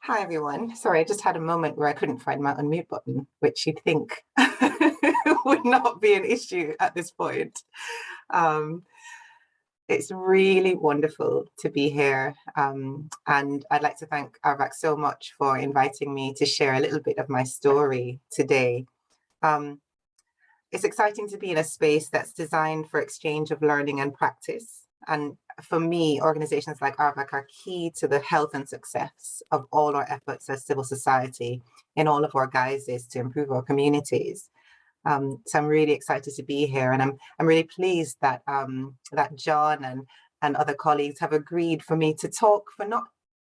Hi, everyone. Sorry, I just had a moment where I couldn't find my unmute button, which you'd think would not be an issue at this point. Um, it's really wonderful to be here. And I'd like to thank ARVAC so much for inviting me to share a little bit of my story today. It's exciting to be in a space that's designed for exchange of learning and practice. And for me, organizations like ARVAC are key to the health and success of all our efforts as civil society in all of our guises to improve our communities. So I'm really excited to be here, and I'm really pleased that that John and other colleagues have agreed for me to talk for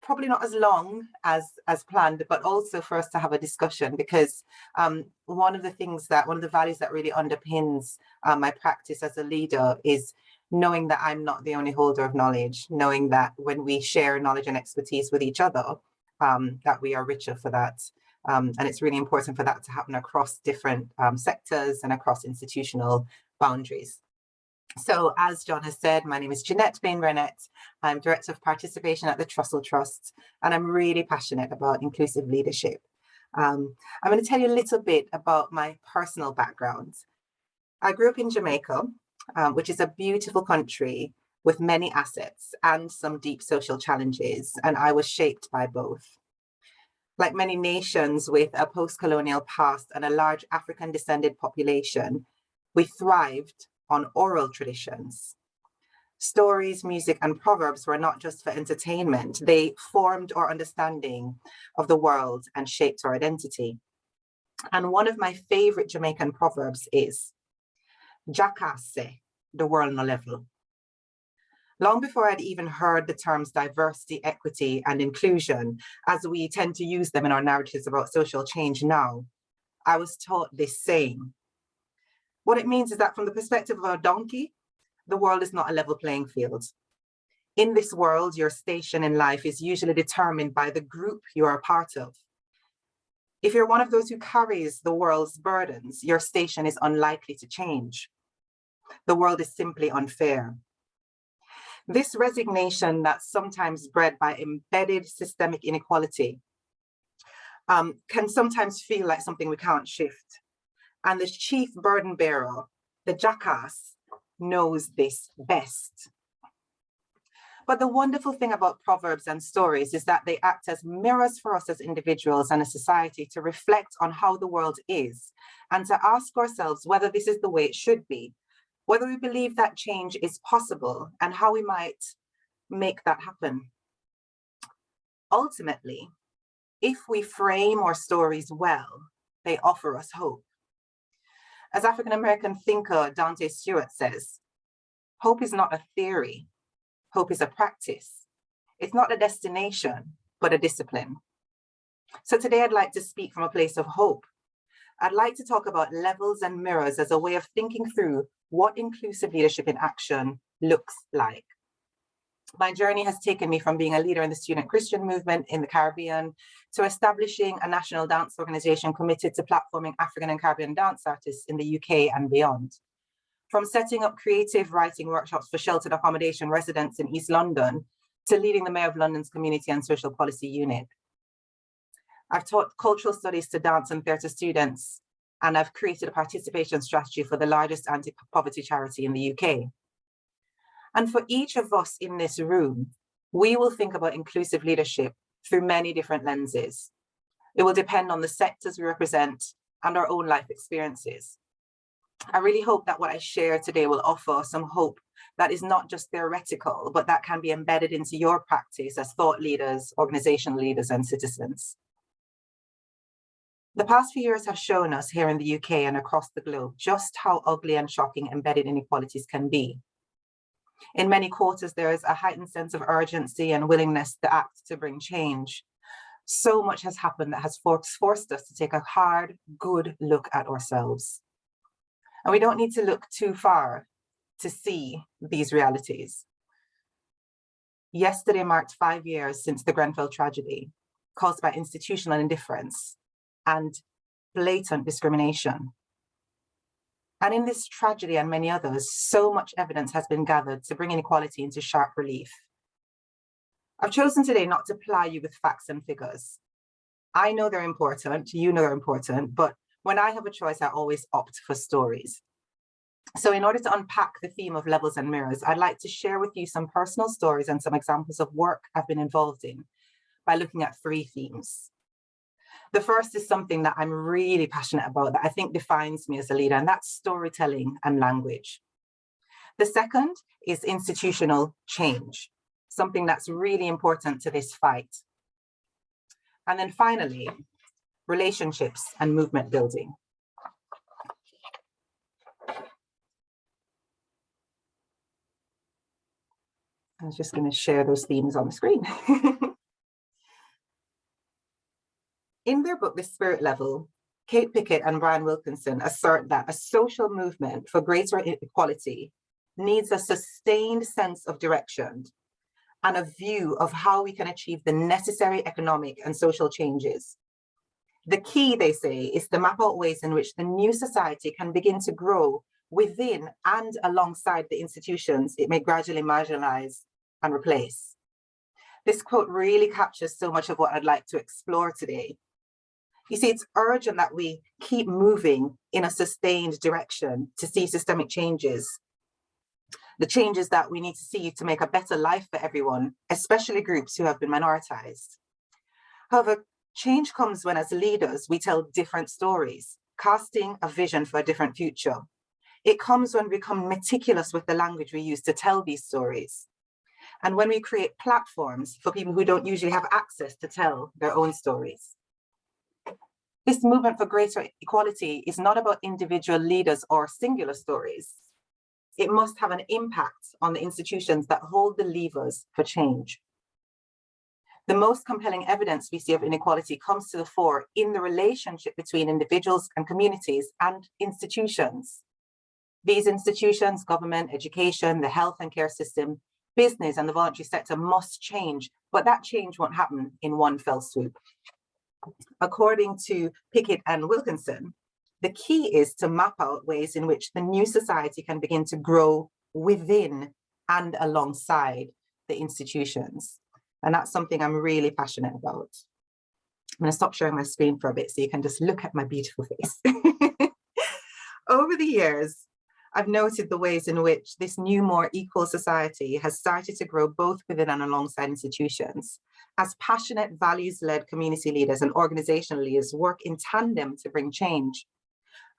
probably not as long as planned, but also for us to have a discussion, because one of the values that really underpins my practice as a leader is knowing that I'm not the only holder of knowledge, knowing that when we share knowledge and expertise with each other, that we are richer for that. And it's really important for that to happen across different sectors and across institutional boundaries. So as John has said, my name is Jeanette Bain-Burnett. I'm Director of Participation at the Trussell Trust, and I'm really passionate about inclusive leadership. I'm going to tell you a little bit about my personal background. I grew up in Jamaica, which is a beautiful country with many assets and some deep social challenges, and I was shaped by both. Like many nations with a post-colonial past and a large African-descended population, we thrived on oral traditions. Stories, music, and proverbs were not just for entertainment. They formed our understanding of the world and shaped our identity. And one of my favorite Jamaican proverbs is, "Jackass say, the world no level." Long before I'd even heard the terms diversity, equity, and inclusion, as we tend to use them in our narratives about social change now, I was taught this saying. What it means is that from the perspective of a donkey, the world is not a level playing field. In this world, your station in life is usually determined by the group you are a part of. If you're one of those who carries the world's burdens, your station is unlikely to change. The world is simply unfair. This resignation that's sometimes bred by embedded systemic inequality can sometimes feel like something we can't shift. And the chief burden bearer, the jackass, knows this best. But the wonderful thing about proverbs and stories is that they act as mirrors for us as individuals and a society to reflect on how the world is and to ask ourselves whether this is the way it should be, whether we believe that change is possible and how we might make that happen. Ultimately, if we frame our stories well, they offer us hope. As African-American thinker Dante Stewart says, hope is not a theory, hope is a practice. It's not a destination, but a discipline. So today I'd like to speak from a place of hope. I'd like to talk about levels and mirrors as a way of thinking through what inclusive leadership in action looks like. My journey has taken me from being a leader in the student Christian movement in the Caribbean to establishing a national dance organization committed to platforming African and Caribbean dance artists in the UK and beyond. From setting up creative writing workshops for sheltered accommodation residents in East London to leading the Mayor of London's Community and Social Policy Unit. I've taught cultural studies to dance and theatre students, and I've created a participation strategy for the largest anti-poverty charity in the UK. And for each of us in this room, we will think about inclusive leadership through many different lenses. It will depend on the sectors we represent and our own life experiences. I really hope that what I share today will offer some hope that is not just theoretical, but that can be embedded into your practice as thought leaders, organizational leaders, and citizens. The past few years have shown us here in the UK and across the globe just how ugly and shocking embedded inequalities can be. In many quarters, there is a heightened sense of urgency and willingness to act to bring change. So much has happened that has forced us to take a hard, good look at ourselves. And we don't need to look too far to see these realities. Yesterday marked 5 years since the Grenfell tragedy, caused by institutional indifference and blatant discrimination. And in this tragedy and many others, so much evidence has been gathered to bring inequality into sharp relief. I've chosen today not to ply you with facts and figures, I know they're important, you know they're important, but when I have a choice, I always opt for stories. So in order to unpack the theme of levels and mirrors, I'd like to share with you some personal stories and some examples of work I've been involved in by looking at 3 themes. The first is something that I'm really passionate about that I think defines me as a leader, and that's storytelling and language. The second is institutional change, something that's really important to this fight. And then finally, relationships and movement building. I was just going to share those themes on the screen. In their book, The Spirit Level, Kate Pickett and Brian Wilkinson assert that a social movement for greater equality needs a sustained sense of direction and a view of how we can achieve the necessary economic and social changes. The key, they say, is to map out ways in which the new society can begin to grow within and alongside the institutions it may gradually marginalize and replace. This quote really captures so much of what I'd like to explore today. You see, it's urgent that we keep moving in a sustained direction to see systemic changes, the changes that we need to see to make a better life for everyone, especially groups who have been minoritized. However, change comes when, as leaders, we tell different stories, casting a vision for a different future. It comes when we become meticulous with the language we use to tell these stories, and when we create platforms for people who don't usually have access to tell their own stories. This movement for greater equality is not about individual leaders or singular stories. It must have an impact on the institutions that hold the levers for change. The most compelling evidence we see of inequality comes to the fore in the relationship between individuals and communities and institutions. These institutions, government, education, the health and care system, business and the voluntary sector must change, but that change won't happen in one fell swoop. According to Pickett and Wilkinson, the key is to map out ways in which the new society can begin to grow within and alongside the institutions. And that's something I'm really passionate about. I'm going to stop sharing my screen for a bit so you can just look at my beautiful face. Over the years, I've noted the ways in which this new, more equal society has started to grow both within and alongside institutions, as passionate, values-led community leaders and organizational leaders work in tandem to bring change.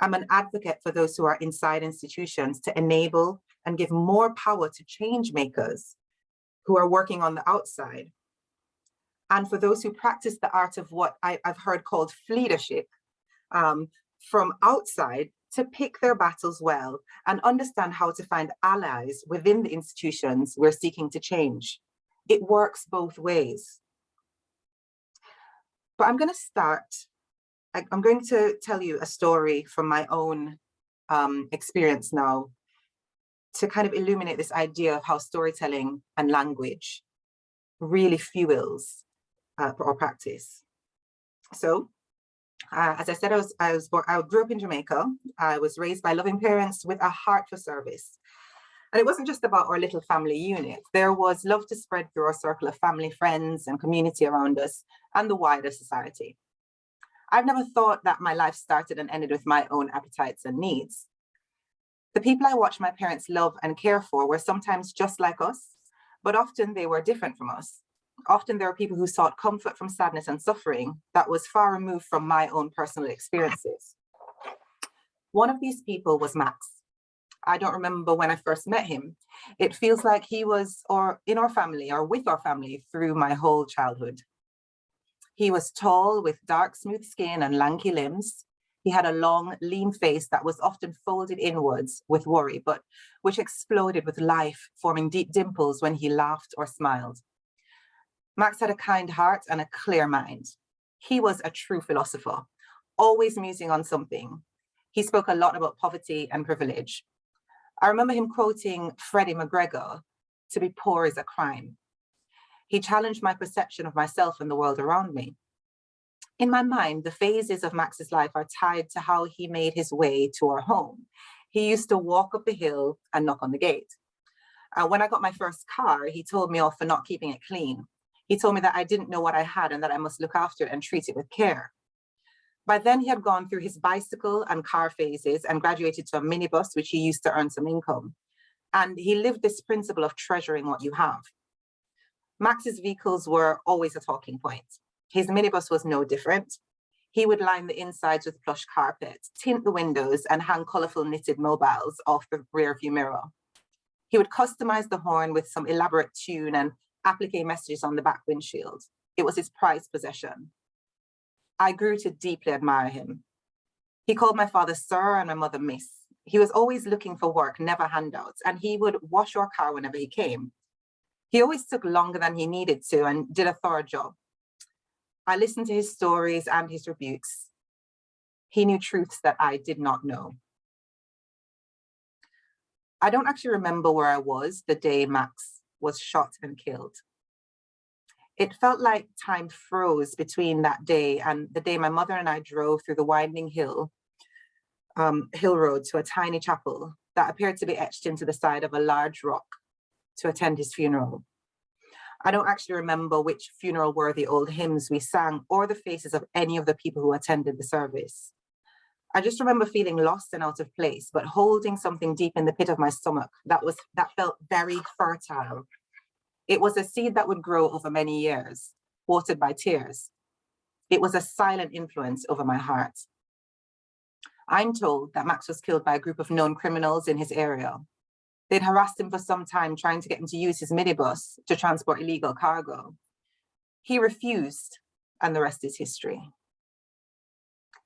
I'm an advocate for those who are inside institutions to enable and give more power to change makers who are working on the outside. And for those who practice the art of what I've heard called leadership from outside, to pick their battles well and understand how to find allies within the institutions we're seeking to change. It works both ways. But I'm going to tell you a story from my own experience now to kind of illuminate this idea of how storytelling and language really fuels our practice. So, as I said, I grew up in Jamaica. I was raised by loving parents with a heart for service. And it wasn't just about our little family unit. There was love to spread through our circle of family, friends, and community around us, and the wider society. I've never thought that my life started and ended with my own appetites and needs. The people I watched my parents love and care for were sometimes just like us, but often they were different from us. Often there were people who sought comfort from sadness and suffering that was far removed from my own personal experiences. One of these people was Max. I don't remember when I first met him. It feels like he was in our family or with our family through my whole childhood. He was tall with dark, smooth skin and lanky limbs. He had a long, lean face that was often folded inwards with worry, but which exploded with life, forming deep dimples when he laughed or smiled. Max had a kind heart and a clear mind. He was a true philosopher, always musing on something. He spoke a lot about poverty and privilege. I remember him quoting Freddie McGregor, "To be poor is a crime." He challenged my perception of myself and the world around me. In my mind, the phases of Max's life are tied to how he made his way to our home. He used to walk up the hill and knock on the gate. When I got my first car, he told me off for not keeping it clean. He told me that I didn't know what I had and that I must look after it and treat it with care. By then, he had gone through his bicycle and car phases and graduated to a minibus, which he used to earn some income. And he lived this principle of treasuring what you have. Max's vehicles were always a talking point. His minibus was no different. He would line the insides with plush carpet, tint the windows, and hang colourful knitted mobiles off the rearview mirror. He would customize the horn with some elaborate tune and applique messages on the back windshield. It was his prized possession. I grew to deeply admire him. He called my father sir and my mother miss. He was always looking for work, never handouts, and he would wash our car whenever he came. He always took longer than he needed to and did a thorough job. I listened to his stories and his rebukes. He knew truths that I did not know. I don't actually remember where I was the day Max was shot and killed. It felt like time froze between that day and the day my mother and I drove through the winding hill road to a tiny chapel that appeared to be etched into the side of a large rock to attend his funeral. I don't actually remember which funeral-worthy old hymns we sang or the faces of any of the people who attended the service. I just remember feeling lost and out of place, but holding something deep in the pit of my stomach that felt very fertile. It was a seed that would grow over many years, watered by tears. It was a silent influence over my heart. I'm told that Max was killed by a group of known criminals in his area. They'd harassed him for some time, trying to get him to use his minibus to transport illegal cargo. He refused, and the rest is history.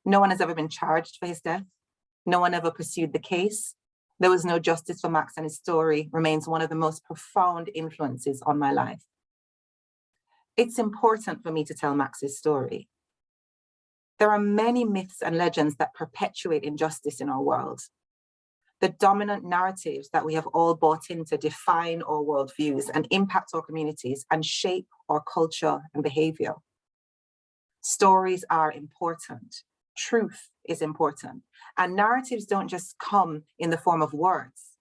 No one has ever been charged for his death. No one ever pursued the case. There was no justice for Max, and his story remains one of the most profound influences on my life. It's important for me to tell Max's story. There are many myths and legends that perpetuate injustice in our world. The dominant narratives that we have all bought into define our worldviews and impact our communities and shape our culture and behavior. Stories are important. Truth is important. And narratives don't just come in the form of words.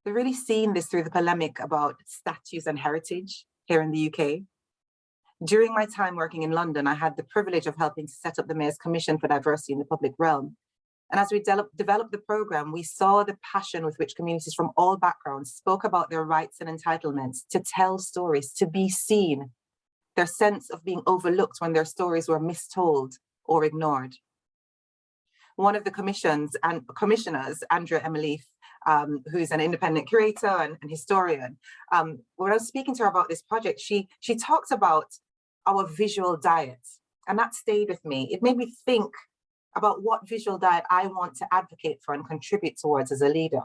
We've really seen this through the polemic about statues and heritage here in the UK. During my time working in London, I had the privilege of helping to set up the Mayor's Commission for Diversity in the Public Realm. And as we developed the program, we saw the passion with which communities from all backgrounds spoke about their rights and entitlements to tell stories, to be seen, their sense of being overlooked when their stories were mistold or ignored. One of the commissioners, Andrea Emily, who's an independent curator and historian, when I was speaking to her about this project, she talked about our visual diet, and that stayed with me. It made me think about what visual diet I want to advocate for and contribute towards as a leader.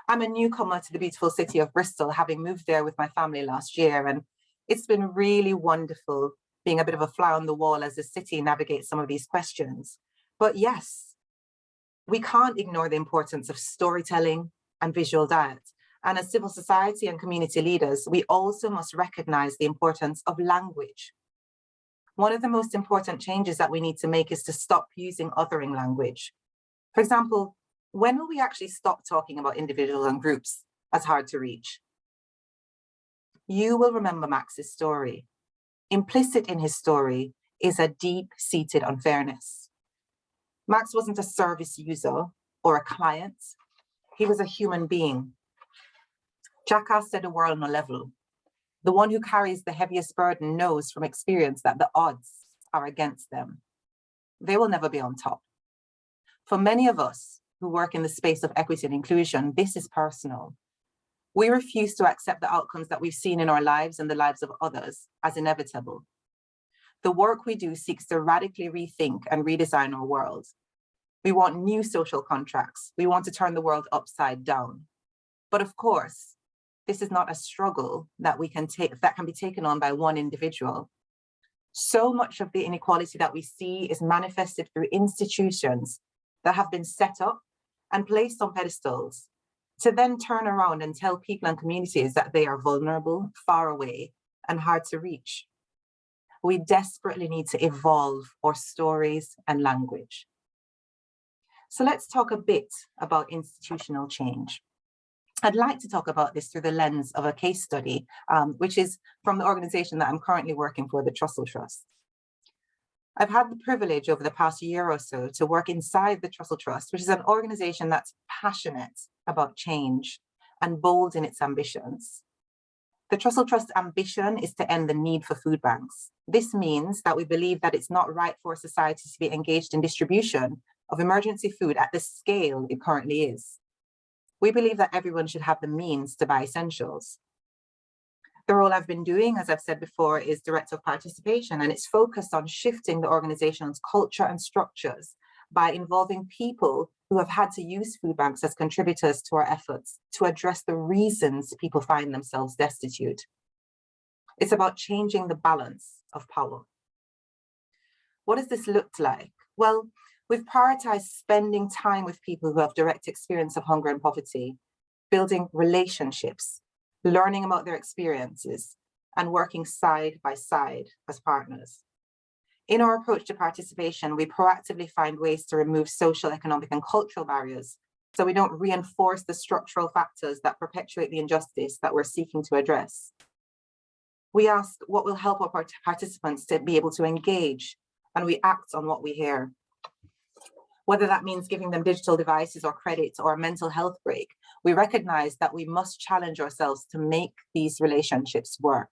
I'm a newcomer to the beautiful city of Bristol, having moved there with my family last year, and it's been really wonderful being a bit of a fly on the wall as the city navigates some of these questions. But yes, we can't ignore the importance of storytelling and visual diet. And as civil society and community leaders, we also must recognize the importance of language. One of the most important changes that we need to make is to stop using othering language. For example, when will we actually stop talking about individuals and groups as hard to reach? You will remember Max's story. Implicit in his story is a deep-seated unfairness. Max wasn't a service user or a client. He was a human being. Jacques said a world on a level. The one who carries the heaviest burden knows from experience that the odds are against them. They will never be on top. For many of us who work in the space of equity and inclusion, this is personal. We refuse to accept the outcomes that we've seen in our lives and the lives of others as inevitable. The work we do seeks to radically rethink and redesign our world. We want new social contracts. We want to turn the world upside down. But of course, this is not a struggle that can be taken on by one individual. So much of the inequality that we see is manifested through institutions that have been set up and placed on pedestals to then turn around and tell people and communities that they are vulnerable, far away, and hard to reach. We desperately need to evolve our stories and language. So let's talk a bit about institutional change. I'd like to talk about this through the lens of a case study, which is from the organization that I'm currently working for, the Trussell Trust. I've had the privilege over the past year or so to work inside the Trussell Trust, which is an organization that's passionate about change and bold in its ambitions. The Trussell Trust's ambition is to end the need for food banks. This means that we believe that it's not right for society to be engaged in distribution of emergency food at the scale it currently is. We believe that everyone should have the means to buy essentials. The role I've been doing, as I've said before, is Director of Participation, and it's focused on shifting the organization's culture and structures by involving people who have had to use food banks as contributors to our efforts to address the reasons people find themselves destitute. It's about changing the balance of power. What does this look like? Well, we've prioritized spending time with people who have direct experience of hunger and poverty, building relationships, learning about their experiences, and working side by side as partners. In our approach to participation, we proactively find ways to remove social, economic, and cultural barriers so we don't reinforce the structural factors that perpetuate the injustice that we're seeking to address. We ask what will help our participants to be able to engage, and we act on what we hear. Whether that means giving them digital devices or credits or a mental health break, we recognize that we must challenge ourselves to make these relationships work.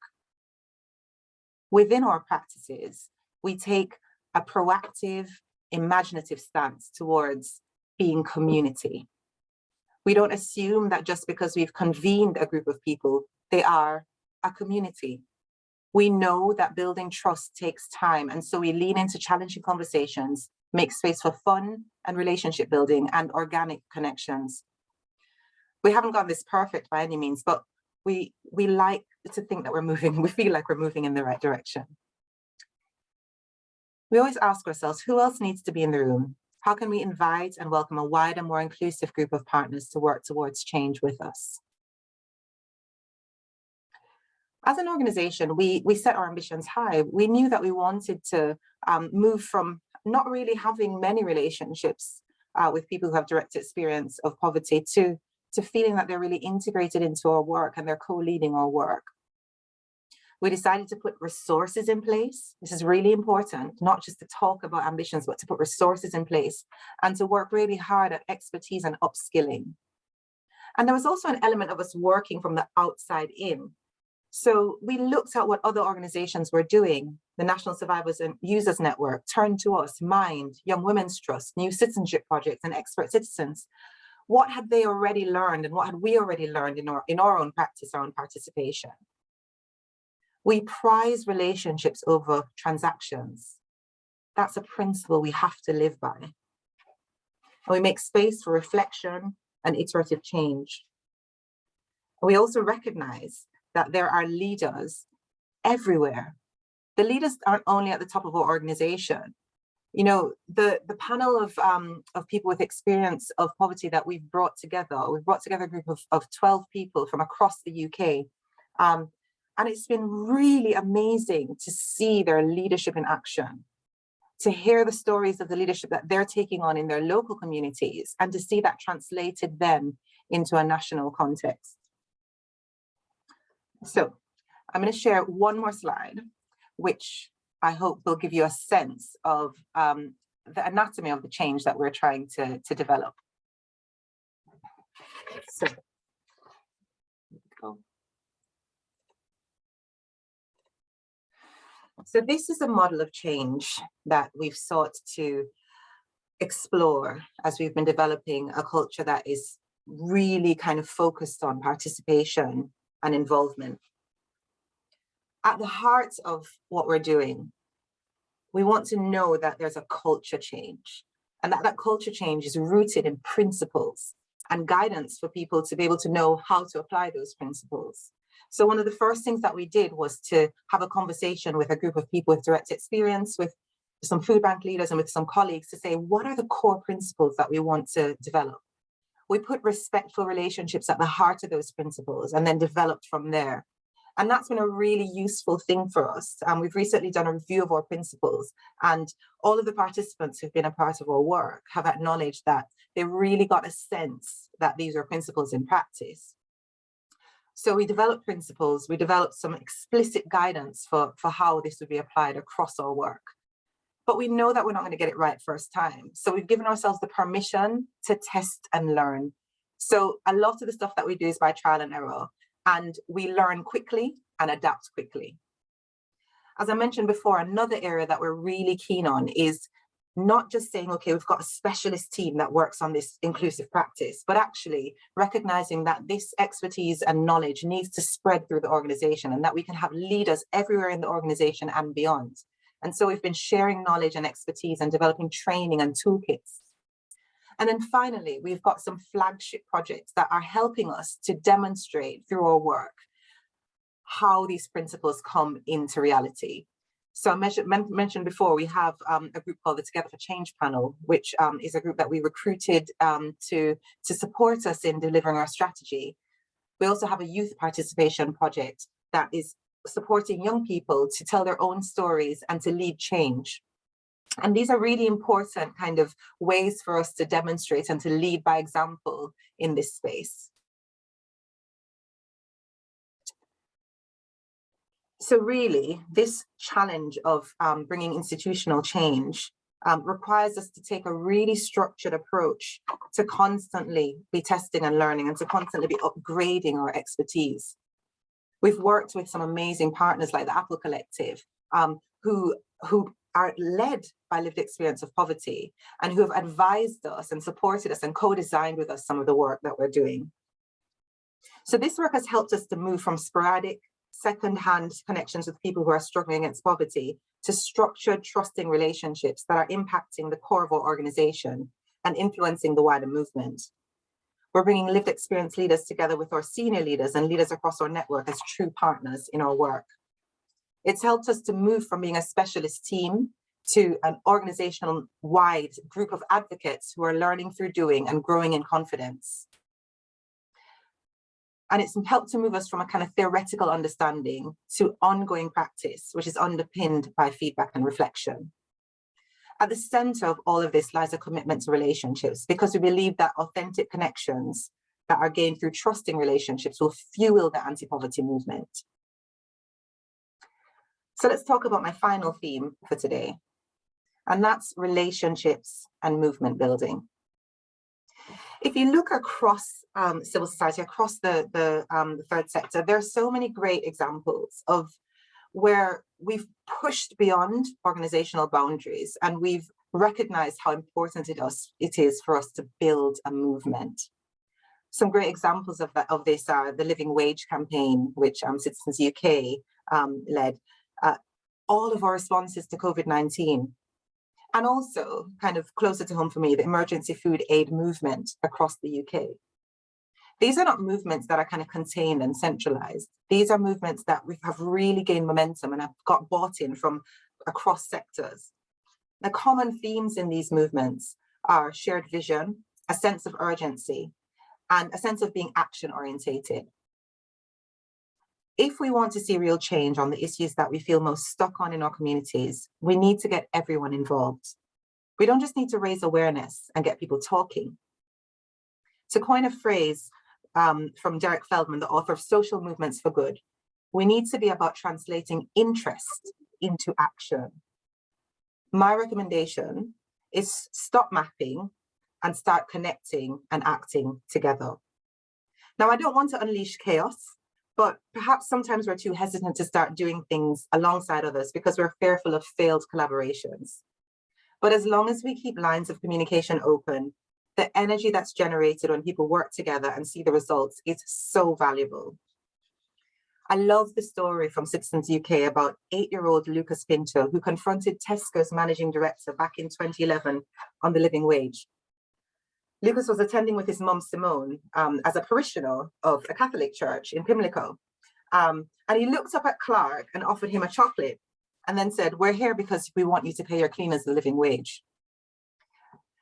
Within our practices, we take a proactive, imaginative stance towards being community. We don't assume that just because we've convened a group of people, they are a community. We know that building trust takes time, and so we lean into challenging conversations, make space for fun and relationship building and organic connections. We haven't got this perfect by any means, but we like to think that we feel like we're moving in the right direction. We always ask ourselves, who else needs to be in the room? How can we invite and welcome a wider, more inclusive group of partners to work towards change with us? As an organization, we set our ambitions high. We knew that we wanted to move from not really having many relationships with people who have direct experience of poverty to feeling that they're really integrated into our work and they're co-leading our work. We decided to put resources in place. This is really important, not just to talk about ambitions, but to put resources in place and to work really hard at expertise and upskilling. And there was also an element of us working from the outside in. So we looked at what other organizations were doing. The National Survivors and Users Network, Turn to Us, Mind, Young Women's Trust, New Citizenship Projects, and Expert Citizens. What had they already learned and what had we already learned in our own practice, our own participation? We prize relationships over transactions. That's a principle we have to live by. And we make space for reflection and iterative change. We also recognize that there are leaders everywhere. The leaders aren't only at the top of our organization. You know, the panel of people with experience of poverty that we've brought together a group of 12 people from across the UK. And it's been really amazing to see their leadership in action, to hear the stories of the leadership that they're taking on in their local communities, and to see that translated then into a national context. So I'm going to share one more slide, which I hope will give you a sense of the anatomy of the change that we're trying to develop. So, So this is a model of change that we've sought to explore as we've been developing a culture that is really kind of focused on participation and involvement. At the heart of what we're doing, we want to know that there's a culture change, and that culture change is rooted in principles and guidance for people to be able to know how to apply those principles. So one of the first things that we did was to have a conversation with a group of people with direct experience, with some food bank leaders and with some colleagues, to say, what are the core principles that we want to develop? We put respectful relationships at the heart of those principles and then developed from there. And that's been a really useful thing for us. And we've recently done a review of our principles, and all of the participants who've been a part of our work have acknowledged that they really got a sense that these are principles in practice. So we developed principles, we developed some explicit guidance for how this would be applied across our work. But we know that we're not going to get it right first time. So we've given ourselves the permission to test and learn. So a lot of the stuff that we do is by trial and error, and we learn quickly and adapt quickly. As I mentioned before, another area that we're really keen on is not just saying, okay, we've got a specialist team that works on this inclusive practice, but actually recognizing that this expertise and knowledge needs to spread through the organization, and that we can have leaders everywhere in the organization and beyond. And so we've been sharing knowledge and expertise and developing training and toolkits. And then finally, we've got some flagship projects that are helping us to demonstrate through our work how these principles come into reality. So I mentioned before, we have a group called the Together for Change panel, which is a group that we recruited to support us in delivering our strategy. We also have a youth participation project that is supporting young people to tell their own stories and to lead change. And these are really important kind of ways for us to demonstrate and to lead by example in this space. So really, this challenge of bringing institutional change requires us to take a really structured approach to constantly be testing and learning and to constantly be upgrading our expertise. We've worked with some amazing partners like the Apple Collective, who are led by lived experience of poverty and who have advised us and supported us and co-designed with us some of the work that we're doing. So this work has helped us to move from sporadic, second-hand connections with people who are struggling against poverty to structured, trusting relationships that are impacting the core of our organization and influencing the wider movement. We're bringing lived experience leaders together with our senior leaders and leaders across our network as true partners in our work. It's helped us to move from being a specialist team to an organizational-wide group of advocates who are learning through doing and growing in confidence. And it's helped to move us from a kind of theoretical understanding to ongoing practice, which is underpinned by feedback and reflection. At the center of all of this lies a commitment to relationships, because we believe that authentic connections that are gained through trusting relationships will fuel the anti-poverty movement. So let's talk about my final theme for today, and that's relationships and movement building. If you look across civil society, across the third sector, there are so many great examples of where we've pushed beyond organizational boundaries and we've recognized how important it is for us to build a movement. Some great examples of this are the Living Wage campaign, which Citizens UK led, all of our responses to COVID-19, and also kind of closer to home for me, the emergency food aid movement across the UK. These are not movements that are kind of contained and centralized. These are movements that have really gained momentum and have got bought in from across sectors. The common themes in these movements are shared vision, a sense of urgency, and a sense of being action orientated. If we want to see real change on the issues that we feel most stuck on in our communities, we need to get everyone involved. We don't just need to raise awareness and get people talking. To coin a phrase from Derek Feldman, the author of Social Movements for Good, we need to be about translating interest into action. My recommendation is stop mapping and start connecting and acting together. Now, I don't want to unleash chaos, but perhaps sometimes we're too hesitant to start doing things alongside others because we're fearful of failed collaborations. But as long as we keep lines of communication open, the energy that's generated when people work together and see the results is so valuable. I love the story from Citizens UK about 8-year-old Lucas Pinto, who confronted Tesco's managing director back in 2011 on the living wage. Lucas was attending with his mum, Simone, as a parishioner of a Catholic church in Pimlico. And he looked up at Clark and offered him a chocolate and then said, "We're here because we want you to pay your cleaners the living wage."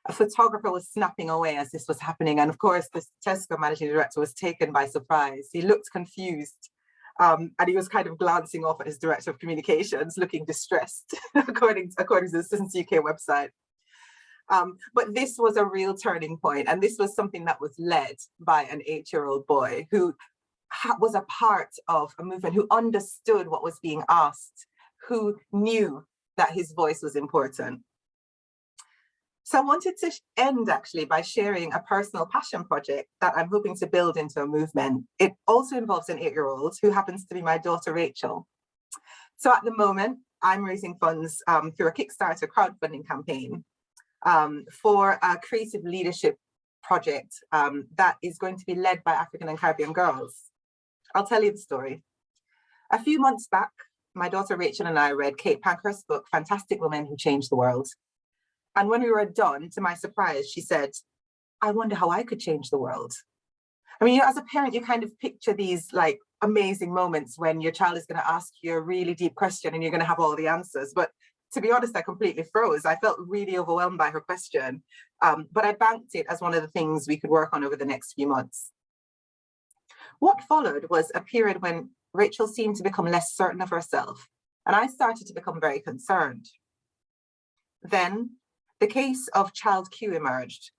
A photographer was snapping away as this was happening. And of course, the Tesco managing director was taken by surprise. He looked confused and he was kind of glancing off at his director of communications, looking distressed, according to the Citizens UK website. But this was a real turning point, and this was something that was led by an 8-year-old boy who was a part of a movement, who understood what was being asked, who knew that his voice was important. So I wanted to end actually by sharing a personal passion project that I'm hoping to build into a movement. It also involves an 8-year-old who happens to be my daughter, Rachel. So at the moment, I'm raising funds through a Kickstarter crowdfunding campaign for a creative leadership project that is going to be led by African and Caribbean girls. I'll tell you the story. A few months back, my daughter Rachel and I read Kate Pankhurst's book, Fantastic Women Who Changed the World. And when we were done, to my surprise, she said, I wonder how I could change the world. I mean, as a parent, you kind of picture these like amazing moments when your child is going to ask you a really deep question and you're going to have all the answers. But to be honest, I completely froze. I felt really overwhelmed by her question, but I banked it as one of the things we could work on over the next few months. What followed was a period when Rachel seemed to become less certain of herself, and I started to become very concerned. Then the case of Child Q emerged,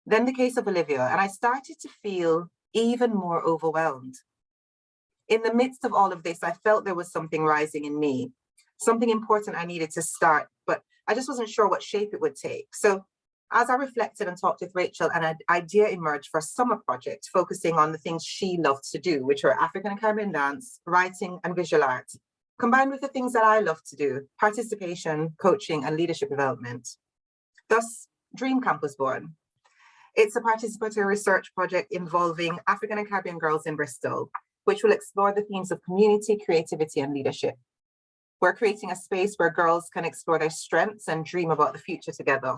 then the case of Olivia, and I started to feel even more overwhelmed. In the midst of all of this, I felt there was something rising in me, something important I needed to start, but I just wasn't sure what shape it would take. So as I reflected and talked with Rachel, an idea emerged for a summer project focusing on the things she loved to do, which were African and Caribbean dance, writing, and visual art, combined with the things that I love to do, participation, coaching, and leadership development. Thus, Dream Camp was born. It's a participatory research project involving African and Caribbean girls in Bristol, which will explore the themes of community, creativity, and leadership. We're creating a space where girls can explore their strengths and dream about the future together.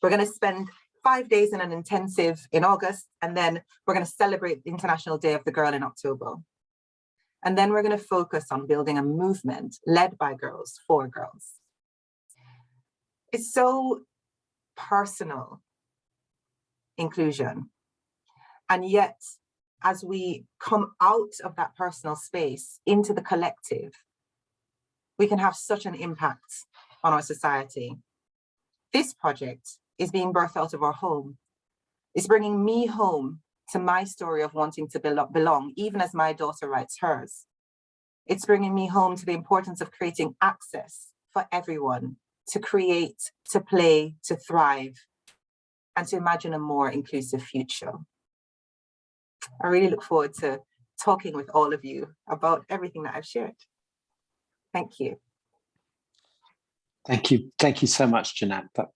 We're going to spend 5 days in an intensive in August, and then we're going to celebrate the International Day of the Girl in October. And then we're going to focus on building a movement led by girls for girls. It's so personal, inclusion. And yet, as we come out of that personal space into the collective, we can have such an impact on our society. This project is being birthed out of our home. It's bringing me home to my story of wanting to belong, even as my daughter writes hers. It's bringing me home to the importance of creating access for everyone to create, to play, to thrive, and to imagine a more inclusive future. I really look forward to talking with all of you about everything that I've shared. Thank you. Thank you so much, Jeanette.